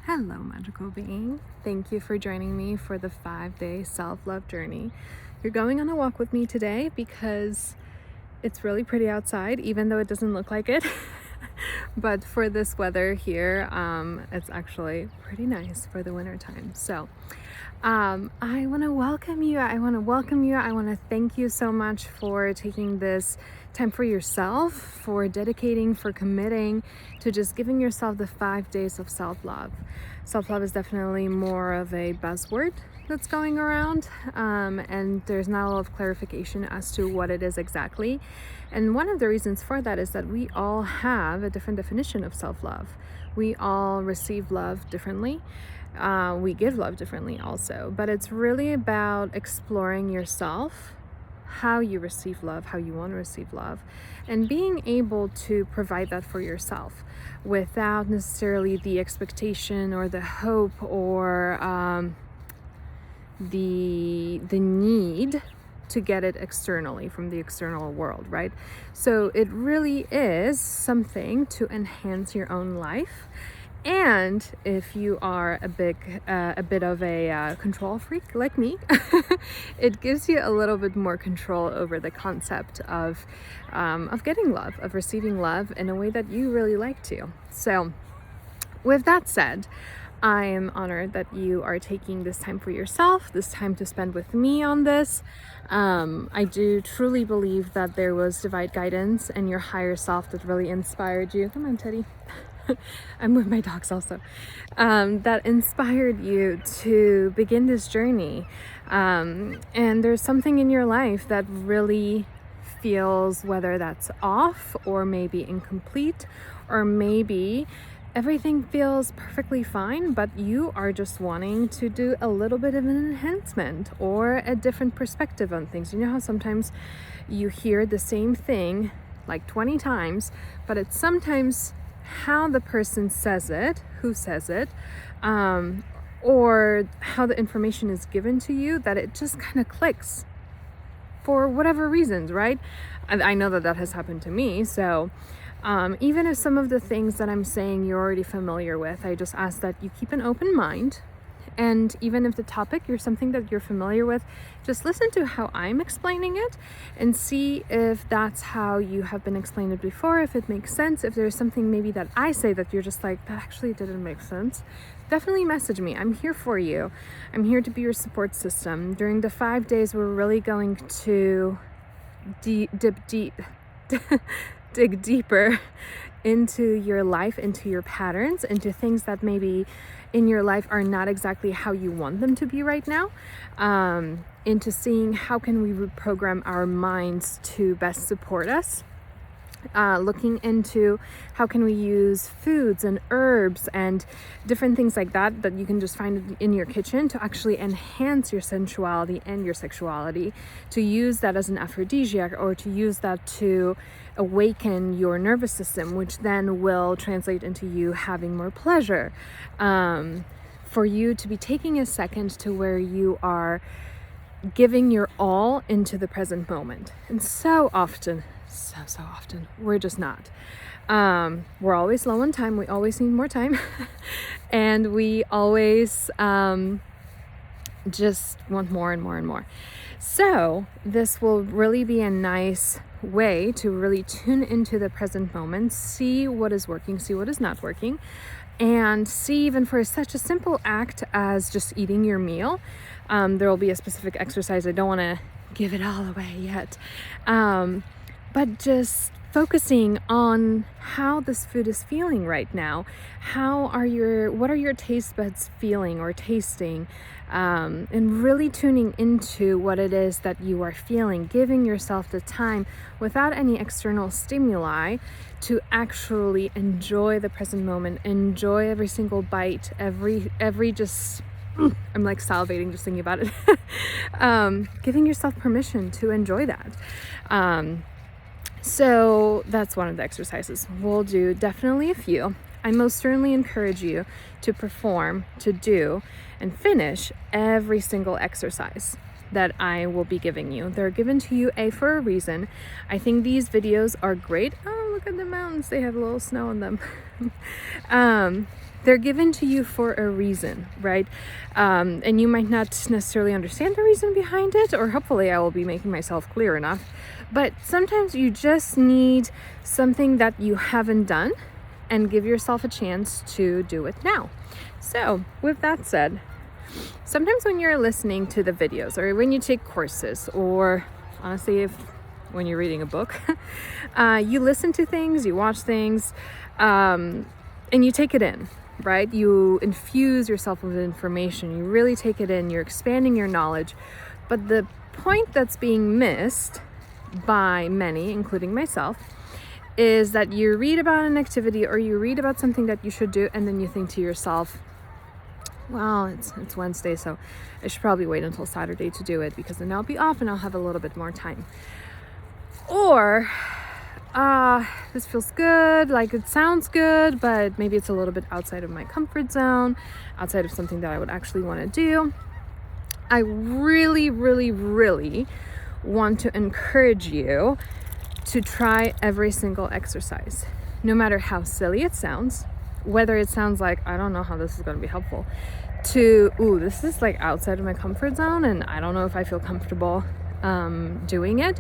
Hello, magical being. Thank you for joining me for the 5-day self-love journey. You're going on a walk with me today because it's really pretty outside, even though it doesn't look like it. But for this weather here, it's actually pretty nice for the winter time. So I want to welcome you. I want to thank you so much for taking this time for yourself, for dedicating, for committing to just giving yourself the 5 days of self-love. Self-love is definitely more of a buzzword that's going around, and there's not a lot of clarification as to what it is exactly. And one of the reasons for that is that we all have a different definition of self-love. We all receive love differently. We give love differently also, but it's really about exploring yourself, how you receive love, how you want to receive love, and being able to provide that for yourself without necessarily the expectation or the hope or the need to get it externally from the external world, right? So it really is something to enhance your own life. And if you are a bit of a control freak like me, it gives you a little bit more control over the concept of getting love, of receiving love in a way that you really like to. So with that said, I am honored that you are taking this time for yourself, this time to spend with me on this. I do truly believe that there was divine guidance and your higher self that really inspired you. Come on, Teddy. I'm with my dogs also. That inspired you to begin this journey. And there's something in your life that really feels, whether that's off or maybe incomplete, or maybe everything feels perfectly fine, but you are just wanting to do a little bit of an enhancement or a different perspective on things. You know how sometimes you hear the same thing like 20 times, but it's sometimes how the person says it, who says it, or how the information is given to you, that it just kind of clicks for whatever reasons, right? I know that has happened to me. So even if some of the things that I'm saying you're already familiar with, I just ask that you keep an open mind. And even if the topic you're something that you're familiar with, just listen to how I'm explaining it and see if that's how you have been explained it before, if it makes sense. If there's something maybe that I say that you're just like, that actually didn't make sense, definitely message me. I'm here for you. I'm here to be your support system. During the 5 days, we're really going to dig deeper into your life, into your patterns, into things that maybe in your life are not exactly how you want them to be right now, into seeing how can we reprogram our minds to best support us, looking into how can we use foods and herbs and different things like that you can just find in your kitchen to actually enhance your sensuality and your sexuality, to use that as an aphrodisiac or to use that to awaken your nervous system, which then will translate into you having more pleasure, for you to be taking a second to where you are giving your all into the present moment. And so often we're just not. We're always low on time. We always need more time. And we always just want more and more and more. So this will really be a nice way to really tune into the present moment, see what is working, see what is not working, and see even for such a simple act as just eating your meal. There will be a specific exercise. I don't want to give it all away yet. But just focusing on how this food is feeling right now. What are your taste buds feeling or tasting? And really tuning into what it is that you are feeling, giving yourself the time without any external stimuli to actually enjoy the present moment, enjoy every single bite, every just, I'm like salivating just thinking about it. Giving yourself permission to enjoy that. So that's one of the exercises. We'll do definitely a few. I most certainly encourage you to perform, to do, and finish every single exercise that I will be giving you. They're given to you for a reason. I think these videos are great. Oh, look at the mountains. They have a little snow on them. They're given to you for a reason, right? And you might not necessarily understand the reason behind it, or hopefully I will be making myself clear enough. But sometimes you just need something that you haven't done and give yourself a chance to do it now. So with that said, sometimes when you're listening to the videos, or when you take courses, or honestly, when you're reading a book, you listen to things, you watch things, and you take it in. Right? You infuse yourself with information. You really take it in. You're expanding your knowledge. But the point that's being missed by many, including myself, is that you read about an activity or you read about something that you should do, and then you think to yourself, well, it's Wednesday, so I should probably wait until Saturday to do it, because then I'll be off and I'll have a little bit more time. Or this feels good, like it sounds good, but maybe it's a little bit outside of my comfort zone, outside of something that I would actually want to do. I really, really, really want to encourage you to try every single exercise, no matter how silly it sounds, whether it sounds like, I don't know how this is going to be helpful, to, this is like outside of my comfort zone and I don't know if I feel comfortable doing it.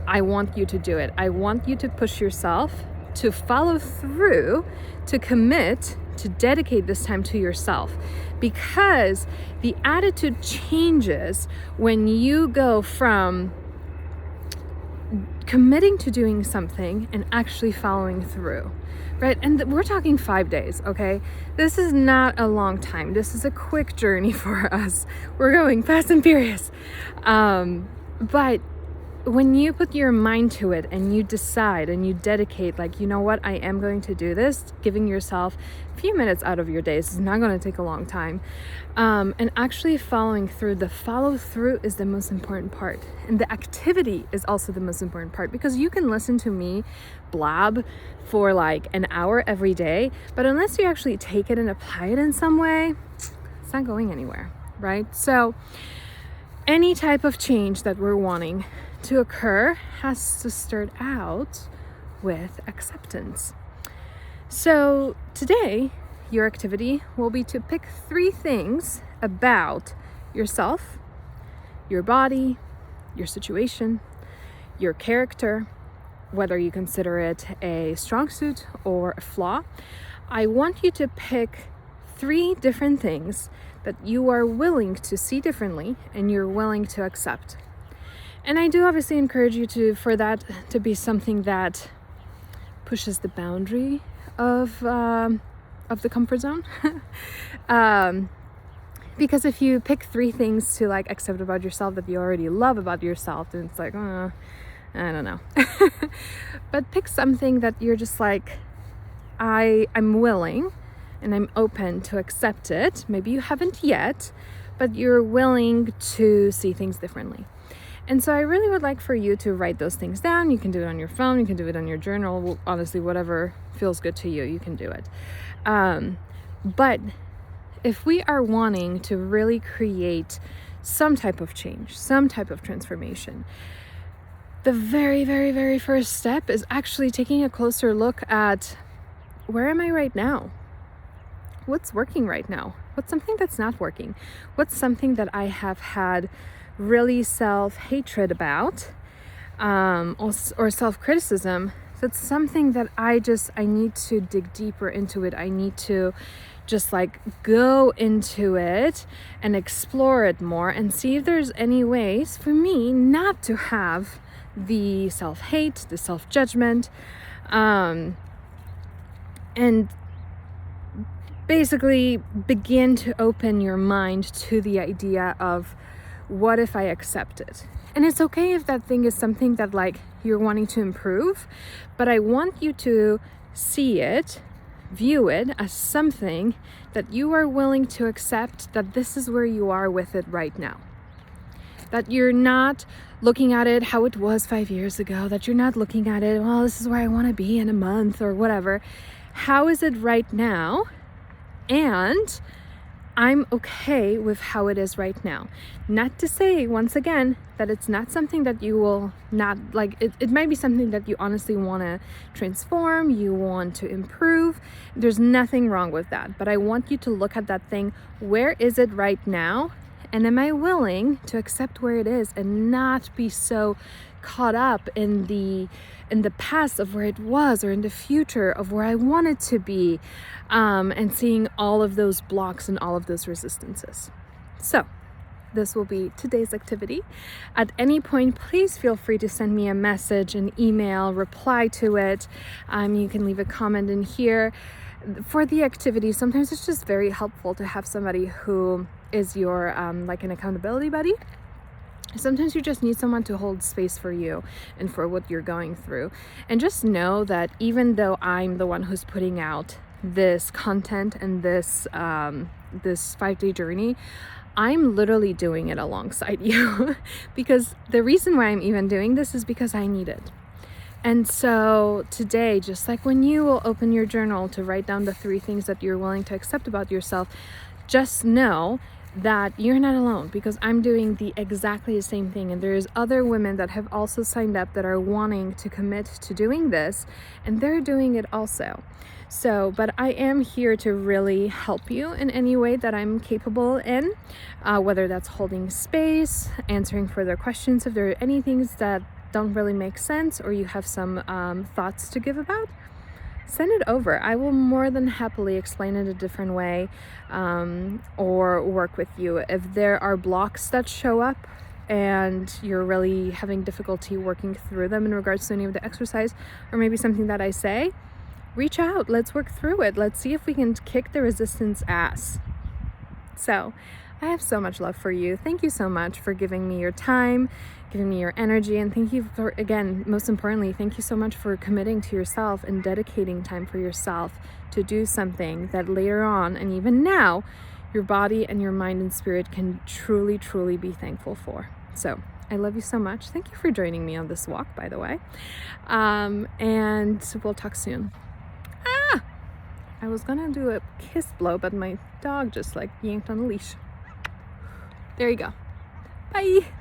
I want you to do it. I want you to push yourself to follow through, to commit, to dedicate this time to yourself, because the attitude changes when you go from committing to doing something and actually following through, right? And we're talking 5 days, okay? This is not a long time. This is a quick journey for us. We're going fast and furious. But when you put your mind to it and you decide and you dedicate, like, you know what, I am going to do this, giving yourself a few minutes out of your day, this is not going to take a long time, and actually following through. The follow through is the most important part, and the activity is also the most important part, because you can listen to me blab for like an hour every day, but unless you actually take it and apply it in some way, it's not going anywhere, right? So any type of change that we're wanting to occur has to start out with acceptance. So today, your activity will be to pick 3 things about yourself, your body, your situation, your character, whether you consider it a strong suit or a flaw. I want you to pick 3 different things that you are willing to see differently and you're willing to accept. And I do obviously encourage you for that to be something that pushes the boundary of the comfort zone. Because if you pick 3 things to like accept about yourself that you already love about yourself, then it's like, I don't know. But pick something that you're just like, I'm willing and I'm open to accept it. Maybe you haven't yet, but you're willing to see things differently. And so I really would like for you to write those things down. You can do it on your phone, you can do it on your journal, honestly, whatever feels good to you, you can do it. But if we are wanting to really create some type of change, some type of transformation, the very, very, very first step is actually taking a closer look at, where am I right now? What's working right now? What's something that's not working? What's something that I have had really self-hatred about, or self-criticism? That's something that I need to dig deeper into it. I need to just like go into it and explore it more and see if there's any ways for me not to have the self-hate, the self-judgment, and basically begin to open your mind to the idea of, what if I accept it? And it's okay if that thing is something that like you're wanting to improve, but I want you to see it, view it as something that you are willing to accept, that this is where you are with it right now. That you're not looking at it how it was 5 years ago, that you're not looking at it, well, this is where I want to be in a month or whatever. How is it right now? And I'm okay with how it is right now. Not to say, once again, that it's not something that you will not like. It might be something that you honestly want to transform, you want to improve. There's nothing wrong with that. But I want you to look at that thing. Where is it right now? And am I willing to accept where it is and not be so caught up in the past of where it was, or in the future of where I want it to be, and seeing all of those blocks and all of those resistances. So this will be today's activity. At any point, please feel free to send me a message, an email, reply to it. You can leave a comment in here. For the activity, sometimes it's just very helpful to have somebody who is your like an accountability buddy. Sometimes you just need someone to hold space for you and for what you're going through. And just know that even though I'm the one who's putting out this content and this 5-day journey, I'm literally doing it alongside you because the reason why I'm even doing this is because I need it. And so today, just like when you will open your journal to write down the 3 things that you're willing to accept about yourself, just know that you're not alone, because I'm doing exactly the same thing, and there's other women that have also signed up that are wanting to commit to doing this, and they're doing it also. So, but I am here to really help you in any way that I'm capable in, whether that's holding space, answering further questions if there are any things that don't really make sense, or you have some thoughts to give about. Send it over. I will more than happily explain it a different way, or work with you. If there are blocks that show up and you're really having difficulty working through them in regards to any of the exercise, or maybe something that I say, reach out. Let's work through it. Let's see if we can kick the resistance ass. So I have so much love for you. Thank you so much for giving me your time, giving me your energy, and thank you for, again, most importantly, thank you so much for committing to yourself and dedicating time for yourself to do something that later on, and even now, your body and your mind and spirit can truly, truly be thankful for. So I love you so much. Thank you for joining me on this walk, by the way. And we'll talk soon. I was gonna do a kiss blow, but my dog just like yanked on the leash. There you go. Bye.